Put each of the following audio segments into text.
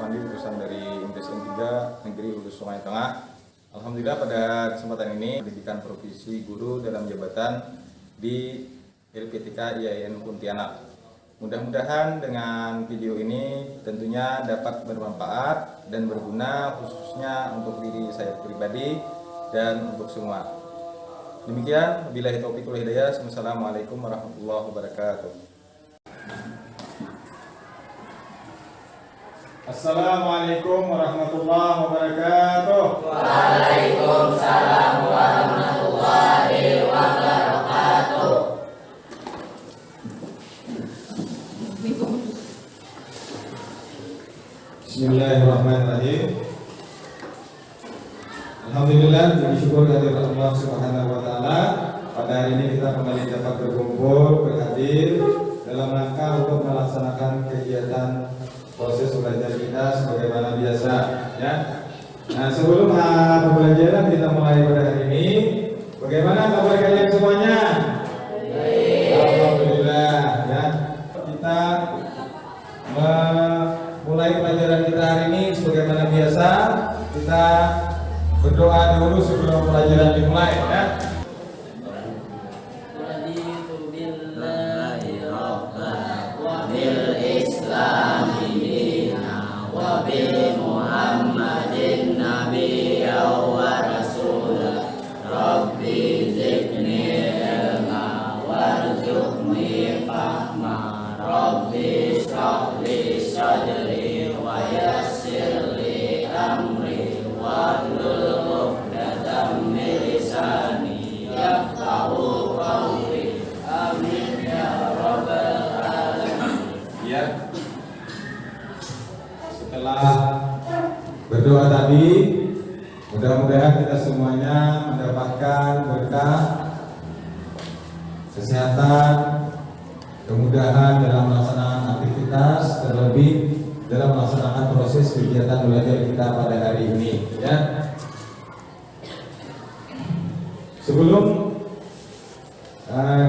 Rusmandi, lulusan dari IMTSN 3 Negeri Hulu Sungai Tengah. Alhamdulillah pada kesempatan ini pendidikan profesi guru dalam jabatan di LPTK IAIN Pontianak. Mudah-mudahan dengan video ini tentunya dapat bermanfaat dan berguna khususnya untuk diri saya pribadi dan untuk semua. Demikian, wabillahi taufiq wal hidayah. Wassalamualaikum warahmatullahi wabarakatuh. Assalamualaikum warahmatullahi wabarakatuh. Waalaikumsalam warahmatullahi wabarakatuh. Bismillahirrahmanirrahim. Alhamdulillah, bersyukur kehadirat Allah Subhanahu wa taala. Pada hari ini kita kembali dapat berkumpul, berhadir dalam rangka untuk melaksanakan kegiatan proses belajar kita sebagaimana biasa, ya. Nah, sebelum pembelajaran kita mulai pada hari ini, bagaimana kabar kalian semuanya? Alhamdulillah, ya. Kita mulai pelajaran kita hari ini sebagaimana biasa, kita berdoa dulu sebelum pelajaran dimulai, ya. Setelah berdoa tadi, mudah-mudahan kita semuanya mendapatkan berkah, kesehatan, kemudahan dalam melaksanakan aktivitas, terlebih dalam melaksanakan proses kegiatan belajar kita pada hari ini, ya. Sebelum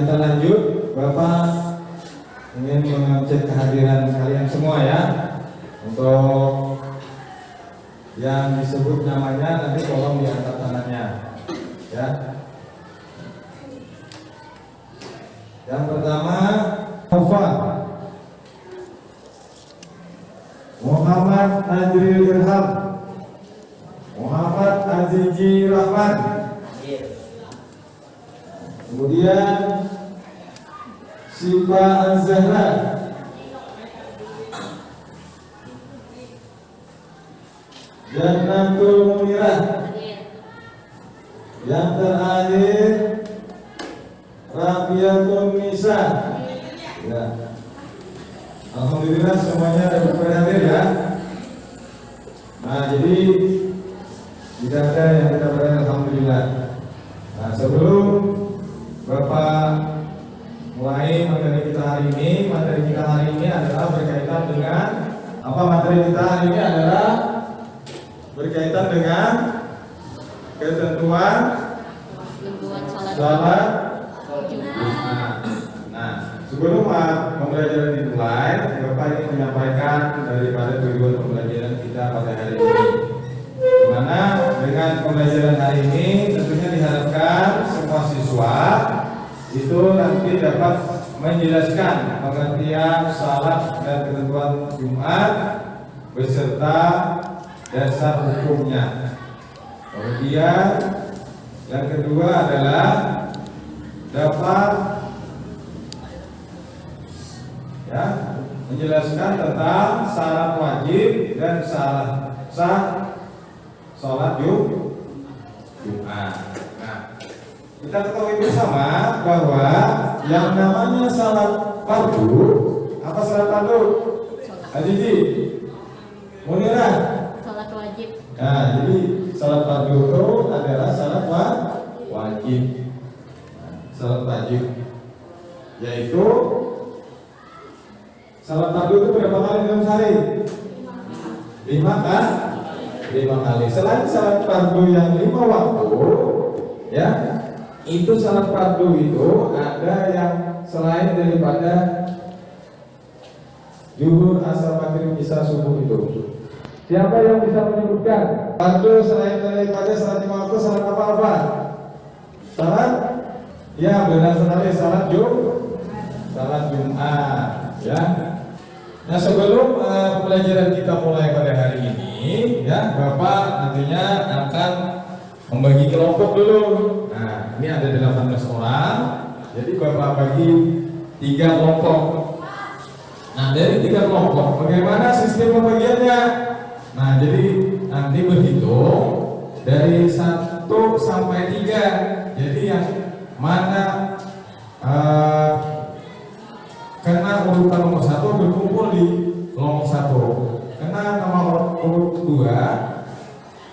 kita lanjut, Bapak ingin mengecek kehadiran kalian semua, ya. Untuk yang disebut namanya nanti tolong diangkat tangannya, ya. Yang pertama, Taufan Muhammad Najril Irham, Muhammad Azizi Rahman, kemudian Siva Az-Zahra, Jannatul Munirah, yang terakhir Rafiatun Nisa, ya. Alhamdulillah semuanya dapat berhadir, ya. Nah, jadi tidak ada yang tidak berhadir, alhamdulillah. Nah, sebelum Bapak mulai materi kita hari ini adalah berkaitan dengan apa? Materi kita hari ini adalah berkaitan dengan ketentuan salat Jumat. Nah, sebelum pembelajaran dimulai, Bapak ingin menyampaikan daripada tujuan pembelajaran kita pada hari ini. Di mana dengan pembelajaran hari ini tentunya diharapkan semua siswa itu nanti dapat menjelaskan pengertian salat dan ketentuan Jumat beserta dasar hukumnya. Kemudian yang kedua adalah dapat, ya, menjelaskan tentang syarat wajib dan syarat sah sholat Jumat. Nah, kita ketahui bersama bahwa yang namanya salat fardu, apa salat fardu? Azizi, Munirah. Salat wajib. Nah, jadi salat fardu itu adalah salat wajib. Salat wajib yaitu salat fardu itu berapa kali dalam sehari? 5 kan? 5 kali. Selain salat fardu yang 5 waktu, ya, itu salat fardu itu ada yang selain daripada zuhur, asar, maghrib, isya, subuh itu. Siapa yang bisa menyebutkan? Fardu selain daripada salat lima waktu, salat apa? Salat? Ya, benar sekali, salat Jumat, ya. Nah, sebelum pembelajaran kita mulai pada hari ini, ya, Bapak nantinya akan membagi kelompok dulu. Nah, ini ada 18 orang, jadi Bapak bagi 3 kelompok. Nah, dari 3 kelompok, bagaimana sistem pembagiannya? Nah, jadi nanti berhitung dari 1 sampai 3. Jadi yang mana karena urutan nomor 1 berkumpul di kelompok 1. Karena nomor urut 2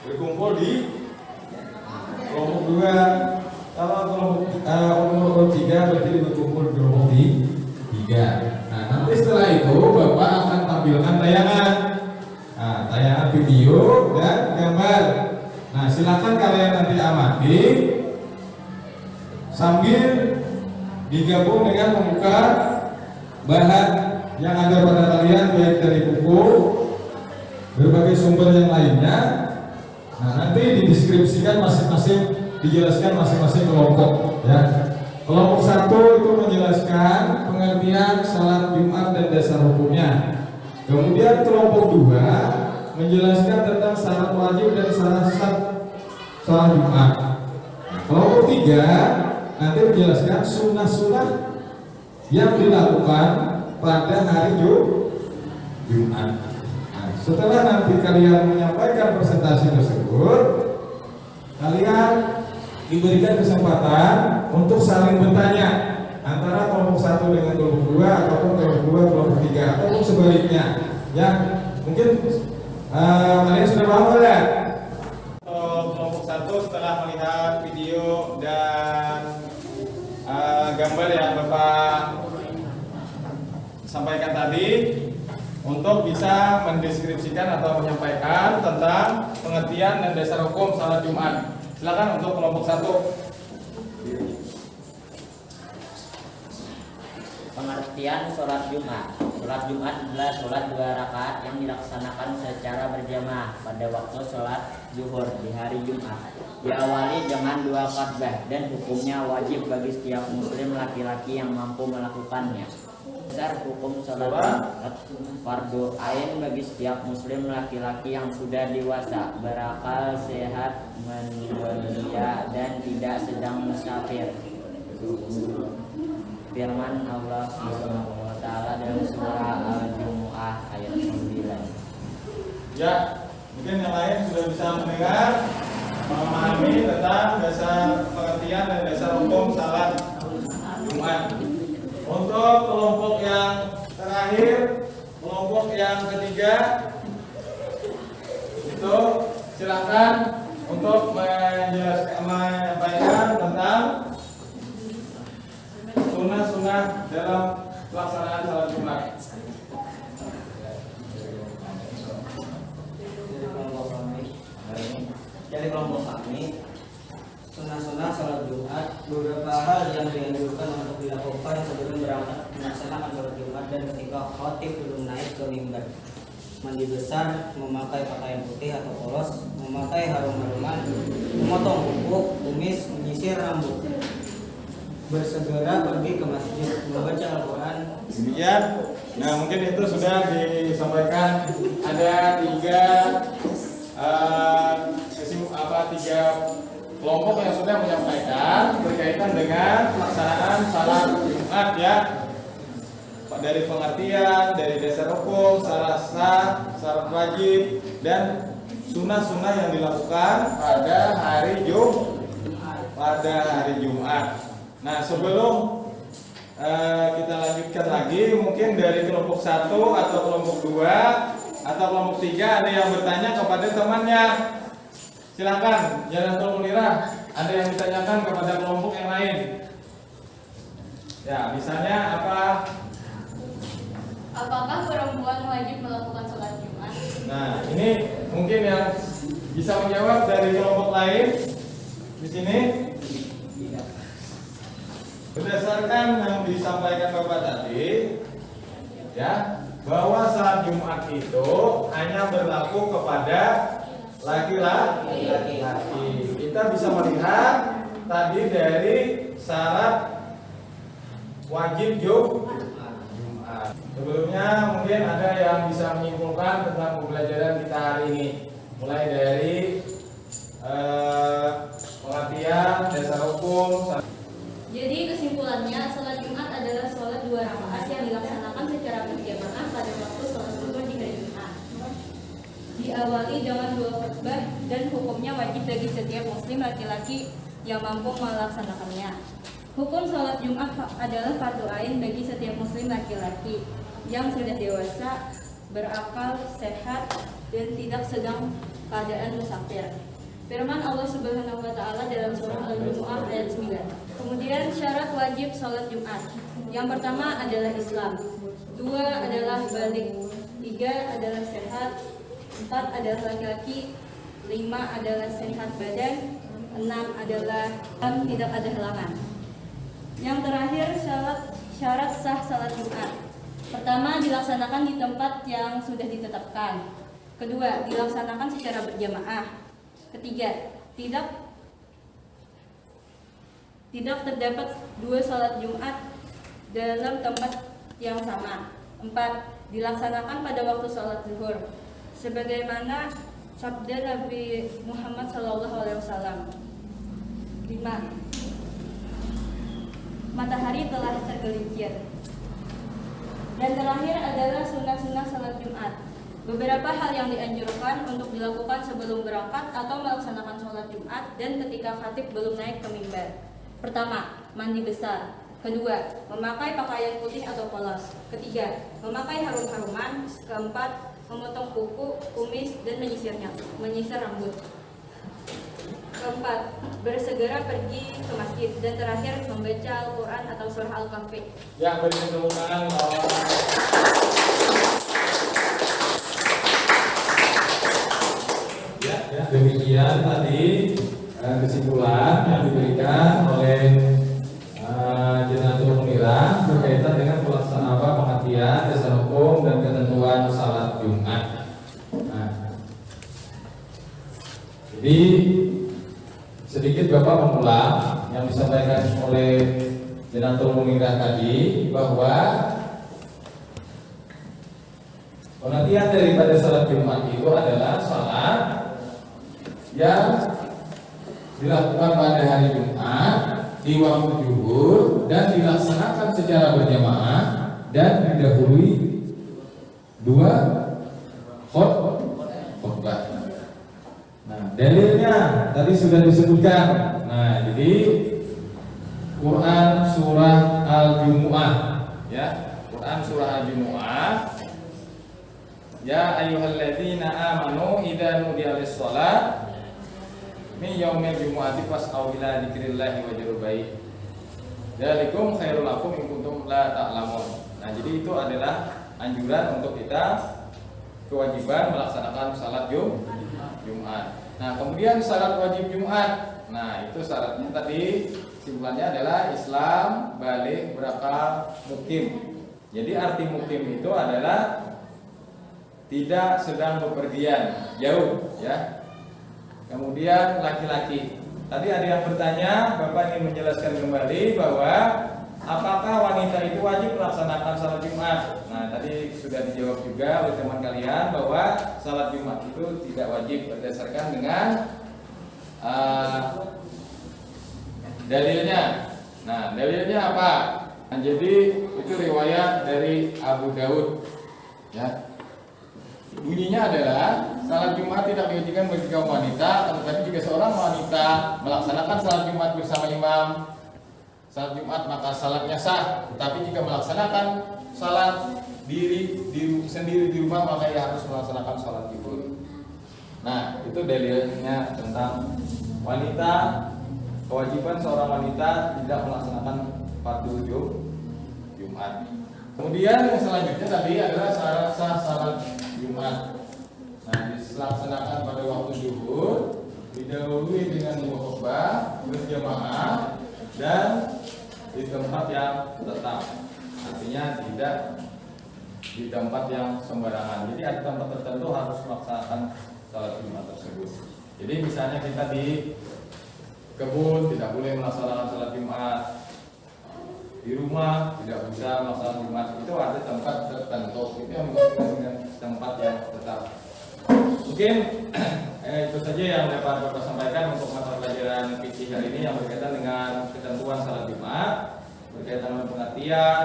berkumpul di kelompok 2. Kalau nomor urut 3 berarti berkumpul di kelompok 3. Nah, nanti setelah itu Bapak akan tampilkan tayangan. Nah, tayangan video dan gambar. Nah, silakan kalian nanti amati sambil digabung dengan membuka bahan yang ada pada kalian, baik dari buku, berbagai sumber yang lainnya. Nah, nanti dideskripsikan masing-masing, dijelaskan masing-masing kelompok, ya. Kelompok 1 itu menjelaskan pengertian salat Jumat dan dasar hukumnya. Kemudian kelompok 2 menjelaskan tentang syarat wajib dan syarat sah salat Jumat. Kelompok 3 nanti menjelaskan sunnah-sunnah yang dilakukan pada hari Jumat. Nah, setelah nanti kalian menyampaikan presentasi tersebut, kalian diberikan kesempatan untuk saling bertanya antara kelompok 1 dengan kelompok 2 ataupun kelompok 2 kelompok 3 ataupun sebaliknya. Ya, mungkin kalian sudah paham ya? Kelompok 1 setelah melihat video dan gambar yang Bapak sampaikan tadi, untuk bisa mendeskripsikan atau menyampaikan tentang pengertian dan dasar hukum salat Jumat. Silakan untuk kelompok 1. Pengertian sholat Jumat. Sholat Jumat adalah sholat 2 rakaat yang dilaksanakan secara berjamaah pada waktu sholat zuhur di hari Jumat. Diawali dengan 2 khutbah dan hukumnya wajib bagi setiap muslim laki-laki yang mampu melakukannya. Dasar hukum sholat Jumat, fardu ain bagi setiap muslim laki-laki yang sudah dewasa, berakal, sehat, mendunia dan tidak sedang musafir. Firman Allah Subhanahu wa taala dalam surah Al-Jumu'ah ayat 9. Ya, mungkin yang lain sudah bisa mendengar, memahami tentang dasar pengertian dan dasar hukum salat Jumat. Untuk kelompok yang terakhir, kelompok yang ketiga, itu silakan untuk menyampaikan tentang sunnah-sunnah dalam pelaksanaan salat Jumat. Dari kelompok kami, sunnah-sunnah salat Jumat, beberapa hal yang dianjurkan untuk dilakukan sebelum berangkat melaksanakan salat Jumat dan ketika khotib belum naik ke mimbar. Mandi besar, memakai pakaian putih atau polos, memakai harum-haruman, memotong kuku, kumis, menyisir rambut, bersegera pergi ke masjid, membaca Al-Quran. Demikian. Nah, mungkin itu sudah disampaikan. Ada 3 kelompok yang sudah menyampaikan berkaitan dengan pelaksanaan salat Jumat, ya. Dari pengertian, dari dasar hukum, syarat sah, syarat wajib, dan sunnah-sunnah yang dilakukan pada hari Jumat. Nah, sebelum kita lanjutkan lagi, mungkin dari kelompok 1 atau kelompok 2 atau kelompok 3 ada yang bertanya kepada temannya. Silakan, jangan terlalu munirah. Ada yang ditanyakan kepada kelompok yang lain. Ya, misalnya apa? Apakah perempuan wajib melakukan sholat Jumat? Nah, ini mungkin yang bisa menjawab dari kelompok lain di sini. Berdasarkan yang disampaikan Bapak tadi, ya, bahwa salat Jumat itu hanya berlaku kepada laki-laki. Kita bisa melihat tadi dari syarat wajib Jumat. Sebelumnya mungkin ada yang bisa menyimpulkan tentang pembelajaran kita hari ini, mulai dari pengertian dasar hukum. Jadi kesimpulannya, sholat Jumat adalah sholat 2 rakaat yang dilaksanakan secara berjamaah pada waktu sholat zuhur di hari Jumat. Diawali dengan 2 khutbah dan hukumnya wajib bagi setiap muslim laki-laki yang mampu melaksanakannya. Hukum sholat Jumat adalah fardu ain bagi setiap muslim laki-laki yang sudah dewasa, berakal, sehat, dan tidak sedang keadaan musafir. Firman Allah Subhanahu wa taala dalam surah Al-Jumu'ah ayat 9. Kemudian syarat wajib sholat Jumat. Yang pertama adalah Islam. 2 adalah balik. 3 adalah sehat. 4 adalah laki-laki. 5 adalah sehat badan. 6 adalah tidak ada halangan. Yang terakhir syarat sah sholat Jumat. Pertama, dilaksanakan di tempat yang sudah ditetapkan. Kedua, dilaksanakan secara berjamaah. Ketiga, tidak terdapat 2 sholat Jumat dalam tempat yang sama. 4, dilaksanakan pada waktu sholat zuhur, sebagaimana sabda Nabi Muhammad SAW. 5, matahari telah tergelincir. Dan terakhir adalah sunnah-sunnah sholat Jumat. Beberapa hal yang dianjurkan untuk dilakukan sebelum berangkat atau melaksanakan sholat Jumat dan ketika khatib belum naik ke mimbar. Pertama, mandi besar. Kedua, memakai pakaian putih atau polos. Ketiga, memakai harum-haruman. Keempat, memotong kuku, kumis, dan menyisir rambut. Keempat, bersegera pergi ke masjid. Dan terakhir, membaca Al-Quran atau surah Al-Kahfi. Ya, berikan tepuk tangan. Demikian tadi kesimpulan yang diberikan oleh Janatul Munirah berkaitan dengan pelaksanaan pengertian dasar hukum dan ketentuan salat Jumat. Jadi sedikit Bapak mengulang yang disampaikan oleh Janatul Munirah tadi, bahwa pengertian daripada salat Jumat itu adalah salat yang dilakukan pada hari Jumat di waktu zuhur dan dilaksanakan secara berjamaah dan didahului 2 khutbah. Nah, dalilnya tadi sudah disebutkan. Nah, jadi Quran surah Al-Jumu'ah, ya, Quran surah Al-Jumu'ah. Ya ayyuhalladzina amanu idza nudiya lis-shalah min yaumil jumu'ati fas'au ila dzikrillahi wa dzikru baik. Dzalikum khairul lakum in kuntum la ta'lamun. Nah, jadi itu adalah anjuran untuk kita kewajiban melaksanakan salat Jumat. Nah, kemudian syarat wajib Jumat. Nah, itu syaratnya tadi simpulannya adalah Islam, balik, berakal, mukim. Jadi arti mukim itu adalah tidak sedang bepergian jauh, ya. Kemudian laki-laki. Tadi ada yang bertanya, Bapak ingin menjelaskan kembali bahwa apakah wanita itu wajib melaksanakan salat Jumat. Nah, tadi sudah dijawab juga oleh teman kalian bahwa salat Jumat itu tidak wajib berdasarkan dengan dalilnya. Nah, dalilnya apa? Nah, jadi itu riwayat dari Abu Daud, ya. Bunyinya adalah salat Jumat tidak diwajibkan bagi kaum wanita, tetapi jika seorang wanita melaksanakan salat Jumat bersama imam salat Jumat maka salatnya sah. Tetapi jika melaksanakan salat sendiri di rumah maka ia harus melaksanakan salat zuhur. Nah, itu dalilnya tentang wanita, kewajiban seorang wanita tidak melaksanakan fardu Jumat. Kemudian yang selanjutnya tadi adalah syarat sah salat Jumat. Nah, dilaksanakan pada waktu zuhur, didahului dengan 2 khutbah berjamaah dan di tempat yang tetap. Artinya tidak di tempat yang sembarangan. Jadi ada tempat tertentu harus melaksanakan salat Jumat tersebut. Jadi misalnya kita di kebun tidak boleh melaksanakan salat Jumat, di rumah tidak bisa melaksanakan Jumat. Itu ada tempat tertentu. Itu yang berkaitan dengan tempat yang tetap. Mungkin itu saja yang dapat Bapak sampaikan untuk mata pelajaran fikih hari ini yang berkaitan dengan ketentuan salat Jumat, berkaitan dengan pengertian,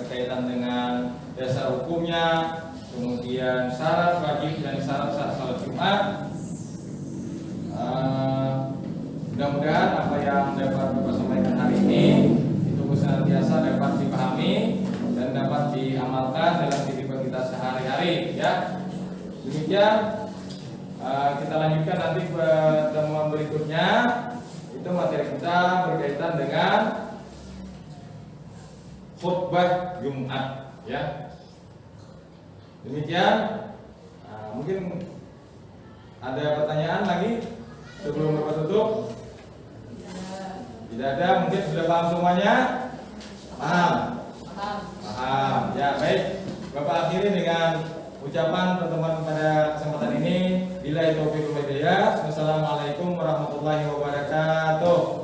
berkaitan dengan dasar hukumnya, kemudian syarat wajib dan syarat sah salat Jumat. Mudah-mudahan apa yang dapat Bapak sampaikan hari ini itu senantiasa dapat dipahami dan dapat diamalkan dalam kehidupan kita sehari-hari, ya. Demikian kita lanjutkan nanti pertemuan berikutnya. Itu materi kita berkaitan dengan khutbah Jumat, ya. Demikian. Mungkin ada pertanyaan lagi sebelum Bapak tutup? Tidak ada. Mungkin sudah paham semuanya? Paham? Paham. Ya, baik. Bapak akhiri dengan ucapan pertemuan pada kesempatan ini. Billahi taufiq wal hidayah. Wassalamualaikum warahmatullahi wabarakatuh.